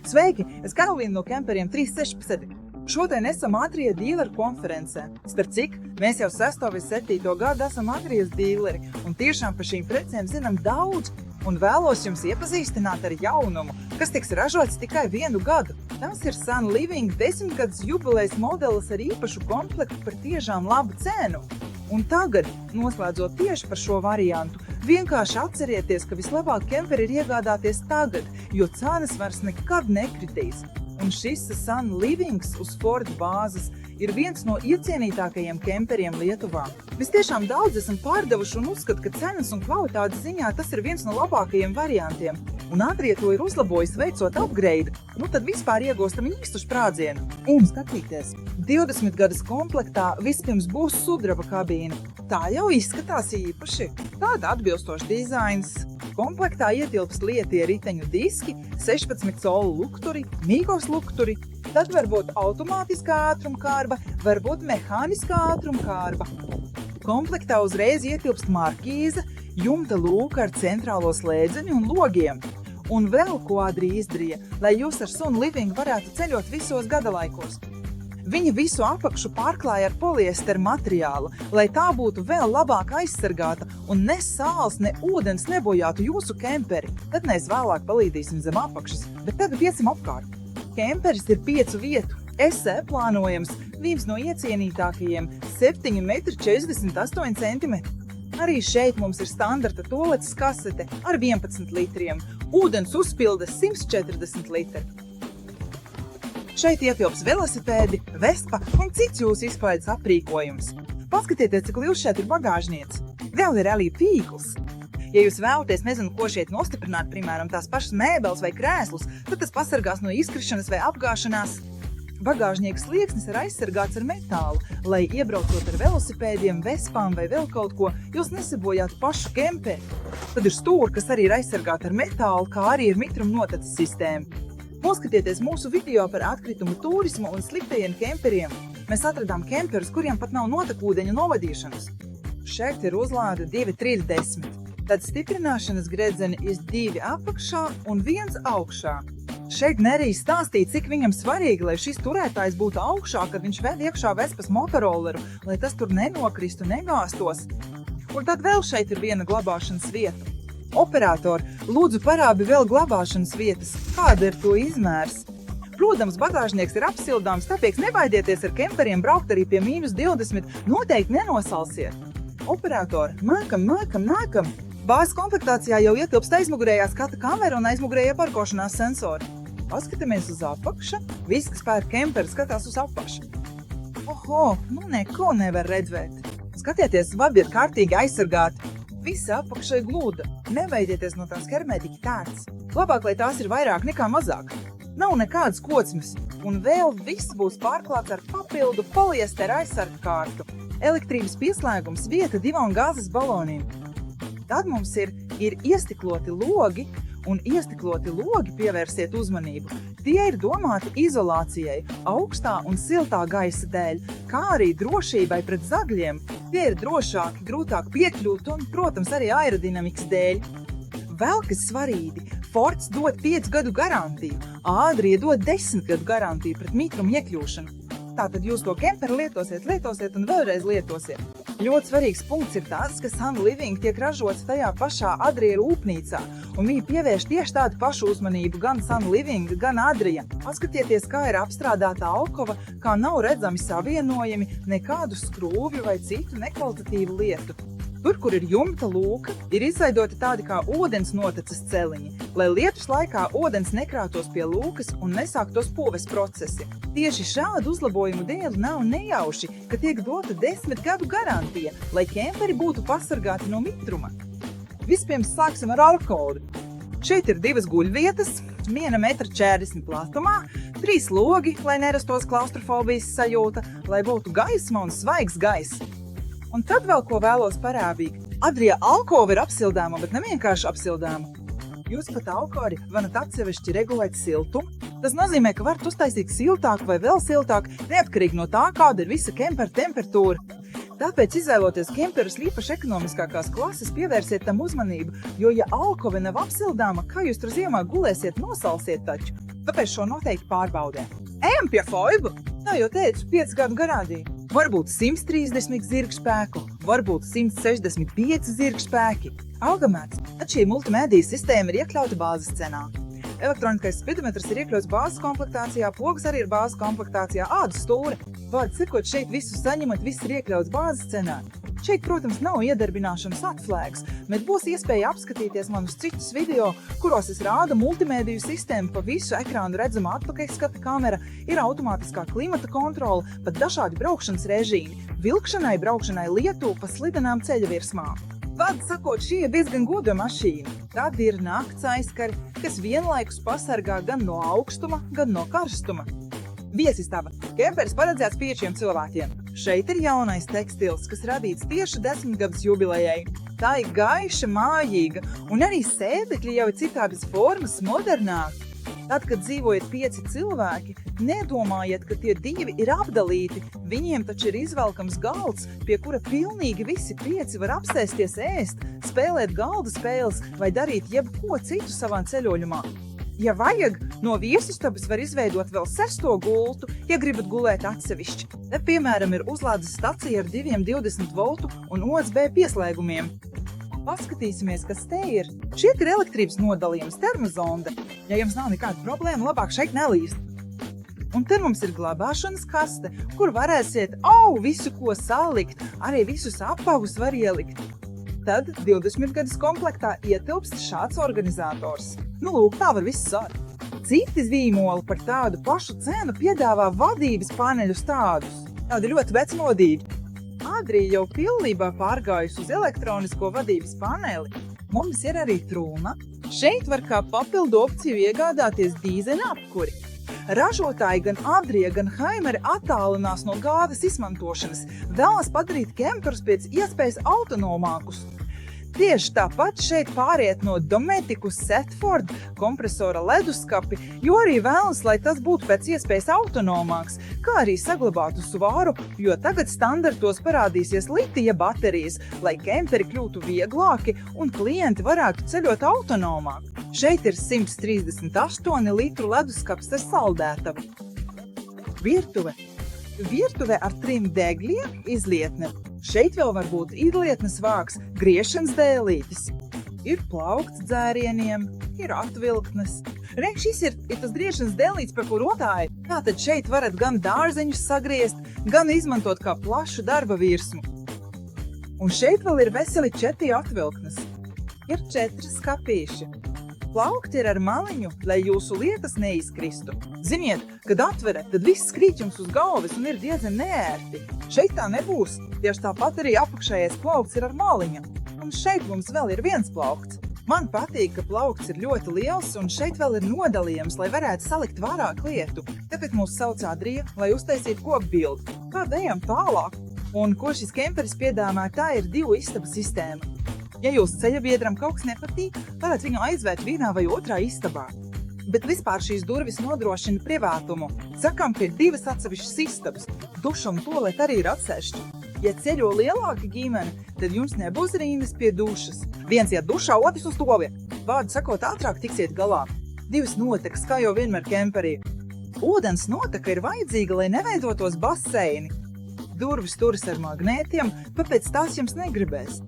Sveiki, es Karolīna no Kemperiem 316. Šodien esam Adrija dīleru konferencē. Starp cik, mēs jau 6. vai 7. gadu esam Adrijas dīleri un tiešām par šīm precēm zinām daudz un vēlos jums iepazīstināt ar jaunumu, kas tiks ražots tikai 1 gadu. Tas ir Sun Living 10 gadus jubilejas modelis ar īpašu komplektu par tiešām labu cenu. Un tagad, noslēdzot tieši par šo variantu, vienkārši atcerieties, ka vislabāk kemperi ir iegādāties tagad, jo cenas vairs nekad nekritīs. Un šis Sun Livings uz Ford bāzes ir viens no iecienītākajiem kemperiem Lietuvā. Mēs tiešām daudz esam pārdevuši un uzskatu, ka cenas un kvalitātes ziņā tas ir viens no labākajiem variantiem. Un Adrija to ir uzlabojis veicot upgrade, tad vispār iegūstam īstu sprādzienu. Un skatīties, 20 gadus komplektā vispirms būs sudraba kabīne. Tā jau izskatās īpaši. Tāda atbilstoša dizains. Komplektā ietilpst lietie riteņu diski, 16 colu lukturi, mīkos lukturi, tad varbūt automātiskā ātrumkārba, varbūt mehāniskā ātrumkārba. Komplektā uzreiz ietilpst markīze, jumta lūka ar centrālo slēdzeni un logiem. Un vēl ko Adrija izdarīja, lai jūs ar Sun Living varētu ceļot visos gadalaikos. Viņa visu apakšu pārklāja ar poliesteru materiālu, lai tā būtu vēl labāk aizsargāta un ne sāls, ne ūdens nebojātu jūsu kemperi. Tad mēs vēlāk palīdīsim zem apakšas, bet tagad iesim apkārt. Kemperis ir 5 vietu, SE plānojams, viens no iecienītākajiem 7,48 cm. Arī šeit mums ir standarta toaletes kasete ar 11 litriem, ūdens uzpildes 140 litri. Šeit ietilps velosipēdi, vespa un cits jūsu izklaides aprīkojums. Paskatieties, cik liels šeit ir bagāžniec. Vēl ir arī tīkls. Ja jūs vēlaties nezinu, ko šeit nostiprināt, piemēram, tās pašas mēbeles vai krēslus, tad tas pasargās no izkrišanas vai apgāšanās. Bagāžnieka slieksnis ir aizsargāts ar metālu, lai iebraucot ar velosipēdiem, vespām vai vēl kaut ko, jūs nesabojātu pašu kemperi. Tad ir stūri, kas arī ir aizsargāti ar metālu, kā arī ir mitruma noteces sistēma. Noskatieties mūsu video par atkritumu turismu un sliktajiem kemperiem. Mēs atradām kemperus, kuriem pat nav notekūdeņa novadīšanas. Šeit ir uzlāde 2,30. Tad stiprināšanas gredzeni ir 2 apakšā un 1 augšā. Šeit Nerija stāstīja, cik viņam svarīgi, lai šis turētājs būtu augšā, kad viņš ved iekšā vespas motoroleru, lai tas tur nenokristu, negāstos. Un tad vēl šeit ir viena glabāšanas vieta. Operatori, lūdzu parādi vēl glabāšanas vietas, kāda ir to izmērs. Protams, bagāžnieks ir apsildāms, tāpēc nebaidieties ar kemperiem braukt arī pie -20, noteikti nenosalsiet. Operatori, nākam! Bāzes komplektācijā jau ietilpst aizmugurējā skata kamera un aizmugurējie parkošanās sensori. Paskatāmies uz apakšu, viss, kas pērk kemperi, skatās uz apakšu. Oho, neko nevar redzēt. Skatieties, vabi ir kārtīgi aizsargāti. Visa apakša ir glūda. Neveidieties no tās hermētiķa tērts. Labāk, lai tās ir vairāk nekā mazāk. Nav nekādas kocmes. Un vēl viss būs pārklāts ar papildu poliestera aizsargu kārtu. Elektrības pieslēgums, vieta 2 gāzes baloniem. Tad mums ir iestikloti logi, un iestikloti logi pievērsiet uzmanību. Tie ir domāti izolācijai, augstā un siltā gaisa dēļ, kā arī drošībai pret zagļiem. Tie ir drošāki, grūtāk piekļūt un, protams, arī aerodinamikas dēļ. Vēl kas svarīgi, Fords dod 5 gadu garantiju, Adrija dod 10 gadu garantiju pret mitrumu iekļūšanu. Tātad jūs to kemperi lietosiet un vēlreiz lietosiet. Ļoti svarīgs punkts ir tas, ka Sun Living tiek ražots tajā pašā Adrija rūpnīcā, un viņi pievērš tieši tādu pašu uzmanību gan Sun Living, gan Adrija. Paskatieties, kā ir apstrādāta alkova, kā nav redzami savienojumi, nekādu skrūvju vai citu nekvalitatīvu lietu. Tur, kur ir jumta lūka, ir izveidoti tādi kā ūdens noteces celiņi, lai lietus laikā ūdens nekrātos pie lūkas un nesāktos poves procesi. Tieši šādu uzlabojumu dēļ nav nejauši, ka tiek dota 10 gadu garantija, lai kemperi būtu pasargāti no mitruma. Vispirms sāksim ar alkoholu. Šeit ir 2 guļvietas, 1,40 m platumā, 3 logi, lai nerastos klaustrofobijas sajūta, lai būtu gaisma un svaigs gaiss. Un tad vēl ko vēlos parādīt. Adrija alkova ir apsildāma, bet ne vienkārši apsildāma. Jūs pat alkori varat atsevišķi regulēt siltumu. Tas nozīmē, ka varat uztaisīt siltāku vai vēl siltāku, neatkarīgi no tā, kāda ir visa kempera temperatūra. Tāpēc, izvēloties kemperus īpaši ekonomiskākās klases, pievērsiet tam uzmanību, jo, ja alkove nav apsildāma, kā jūs tur ziemā gulēsiet, nosalsiet taču. Tāpēc šo noteikti pārbaudē. Ejam pie foibu! Tā jau teicu, 5 gadu garantija. Varbūt 130 zirgspēku, varbūt 165 zirgspēki. Augamēts, tad šī multimediju sistēma ir iekļauta bāzes cenā. Elektroniskais spidometrs ir iekļauts bāzes komplektācijā, pogas arī ir bāzes komplektācijā, ādas stūre. Vārds sakot, šeit visu saņemat, viss ir iekļauts bāzes cenā. Šeit, protams, nav iedarbināšanas atslēgas, bet būs iespēja apskatīties manus citus video, kuros es rādu multimediju sistēmu, pa visu ekrānu redzama atpakaļskata kamera, ir automātiskā klimata kontrole, pat dažādi braukšanas režīmi, vilkšanai, braukšanai lietu pa slidenām ceļa virsmām. Vārds sakot, šī ir diezgan goda mašīna. Tad ir nakts aizkari, kas vienlaikus pasargā gan no augstuma, gan no karstuma. Viesistaba. Kemperis paredzēts 5 cilvēkiem. Šeit ir jaunais tekstils, kas radīts tieši 10-gadus jubilejai. Tā ir gaiša, mājīga, un arī sēdekļi jau ir citādas formas, modernāk. Tad, kad dzīvojat 5 cilvēki, nedomājiet, ka tie 2 ir apdalīti. Viņiem taču ir izvelkams galds, pie kura pilnīgi visi 5 var apsēsties ēst, spēlēt galda spēles vai darīt jebko citu savā ceļoļumā. Ja vajag, no viesistabas var izveidot vēl 6. gultu, ja gribat gulēt atsevišķi. Te, piemēram, ir uzlādes stacija ar 2 20 voltu un USB pieslēgumiem. Paskatīsimies, kas te ir. Šiet ir elektrības nodalījums, termozonde. Ja jums nav nekāda problēma, labāk šeit nelīst. Un te mums ir glabāšanas kaste, kur varēsiet visu ko salikt, arī visus apavus var ielikt. Tad 20 gadus komplektā ietilpst šāds organizators. Lūk, tā var viss sākt. Citi zīmoli par tādu pašu cenu piedāvā vadības paneļus tādus. Tādi ļoti vecmodīgi. Adrija jau pilnībā pārgājusi uz elektronisko vadības paneli. Mums ir arī trūna. Šeit var kā papildu opciju iegādāties dīzeļa apkuri. Ražotāji gan Adrija, gan Haimeri attālinās no gāzes izmantošanas, vēlas padarīt kemperus pēc iespējas autonomākus. Tieši tāpat šeit pāriet no Dometic uz Setford kompresora leduskapi, jo arī vēlas, lai tas būtu pēc iespējas autonomāks, kā arī saglabātu svaru, jo tagad standartos parādīsies litija baterijas, lai kemperi kļūtu vieglāki un klienti varētu ceļot autonomāk. Šeit ir 138 litru leduskaps ar saldētavu. Virtuve. Virtuve ar 3 degļiem, izlietne. Šeit vēl var būt izlietnes vāks, griešanas dēlītis. Ir plaukts dzērieniem, ir atvilktnes. Šis ir tas griešanas dēlītis, par kur rotāji. Tātad šeit varat gan dārzeņus sagriezt, gan izmantot kā plašu darba virsmu. Un šeit vēl ir veseli 4 atvilktnes. Ir 4 skapīši. Plaukti ir ar maliņu, lai jūsu lietas neizkristu. Ziniet, kad atverat, tad viss krīt jums uz galvas un ir diezgan neērti. Šeit tā nebūs. Tieši tāpat arī apakšējais plaukts ir ar maliņu. Un šeit mums vēl ir viens plaukts. Man patīk, ka plaukts ir ļoti liels un šeit vēl ir nodalījums, lai varētu salikt vairāk lietu. Tāpēc mūs sauc Adrija, lai uztaisītu kopbildi. Tad ejam tālāk. Un ko šis kemperis piedāvā, tā ir 2 istabu sistēma. Ja jūs ceļabiedram kaut kas nepatīk, varat viņu aizvērt vienā vai otrā istabā. Bet vispār šīs durvis nodrošina privātumu. Sakam, ka ir 2 atsevišķas istabas. Duša un tualete arī ir atsevišķi. Ja ceļo lielāka ģimene, tad jums nebūs rindas pie dušas. Viens iet dušā, otrs uz toaleti. Vārdu sakot, ātrāk tiksiet galā. 2 notekas, kā jau vienmēr kemperī. Ūdens noteka ir vajadzīga, lai neveidotos baseini. Durvis turas ar magnētiem, tāpēc tās jums negribēs.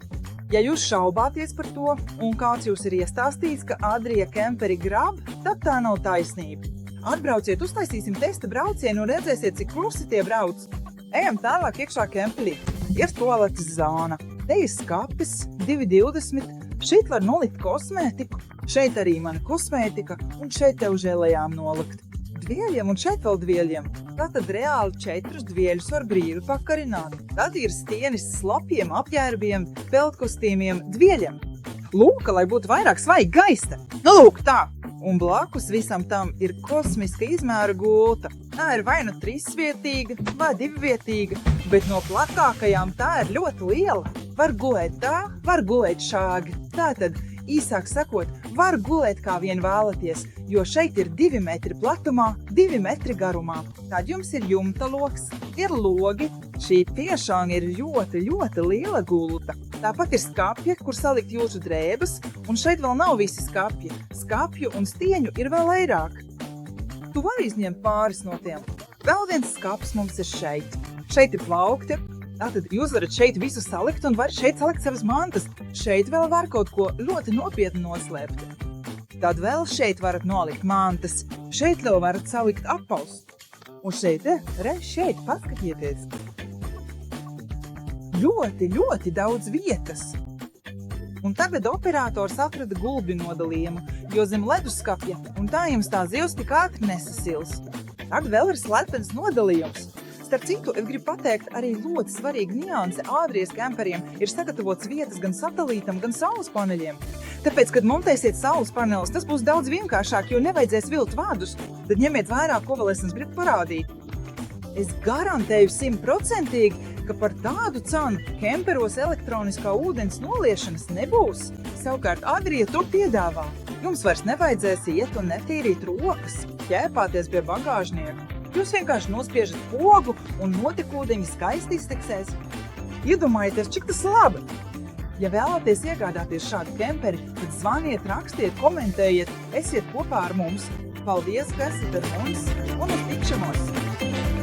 Ja jūs šaubāties par to, un kāds jūs ir iestāstījis, ka Adrija kemperi grab, tad tā nav taisnība. Atbrauciet, uztaisīsim testa braucienu un redzēsiet, cik klusi tie brauc. Ejam tālāk iekšā kemperī. Ir toaletes zāna. Te ir skapis, 220. Šeit var nolikt kosmētiku. Šeit arī mana kosmētika, un šeit tev žēlējām nolikt. Dvieļiem un šeit vēl dvieļiem. Tātad reāli 4 dvieļus var brīvi pakarināt. Tad ir stienis slapjiem apģērbiem, peltkostīmiem, dvieļiem. Lūk, lai būtu vairāk svaiga gaista. Lūk tā! Un blakus visam tam ir kosmiska izmēra gulta. Tā ir vai nu 3-vietīga, vai 2-vietīga, bet no platākajām tā ir ļoti liela. Var gulēt tā, var gulēt šāgi. Tātad, īsāk sakot, var gulēt kā vien vēlaties, jo šeit ir 2 metri platumā, 2 metri garumā. Tad jums ir jumta loks, ir logi. Šī tiešām ir ļoti, ļoti liela gulta. Tāpat ir skapja, kur salikt jūsu drēbes, un šeit vēl nav visi skapji. Skapju un stieņu ir vēl vairāk. tu vari izņemt pāris no tiem. Vēl viens skapis mums ir šeit. Šeit ir plaukti. Tātad jūs varat šeit visu salikt un varat šeit salikt savas mantas. Šeit vēl var kaut ko ļoti nopietni noslēpt. Tad vēl šeit varat nolikt mantas. Šeit vēl varat salikt apavus. Un šeit, šeit, paskatieties. Ļoti, ļoti daudz vietas. Un tagad operators atrada gulbju nodalījumu, jo zem leduskapja, un tā jums tā zivs tik ātri nesasils. Tad vēl ir slepens nodalījums. Starp citu, es gribu pateikt, arī ļoti svarīga nianse Adrijas kemperiem ir sagatavots vietas gan satelītam, gan saules paneļiem. Tāpēc, kad montēsiet saules paneles, tas būs daudz vienkāršāk, jo nevajadzēs vilt vādus. Tad ņemiet vērā, ko vēl es jums gribu parādīt. Es garantēju 100%, ka par tādu cenu kemperos elektroniskā ūdens noliešanas nebūs. Savukārt Adrija to piedāvā. Jums vairs nevajadzēs iet un netīrīt rokas, ķēpāties pie bagāžnieka. Jūs vienkārši nospiežat pogu un notekūdeņi skaisti izteksēs. Iedomājieties, cik tas labi! Ja vēlaties iegādāties šādu kemperi, tad zvaniet, rakstiet, komentējiet, esiet kopā ar mums. Paldies, ka esat ar mums un uz tikšanos!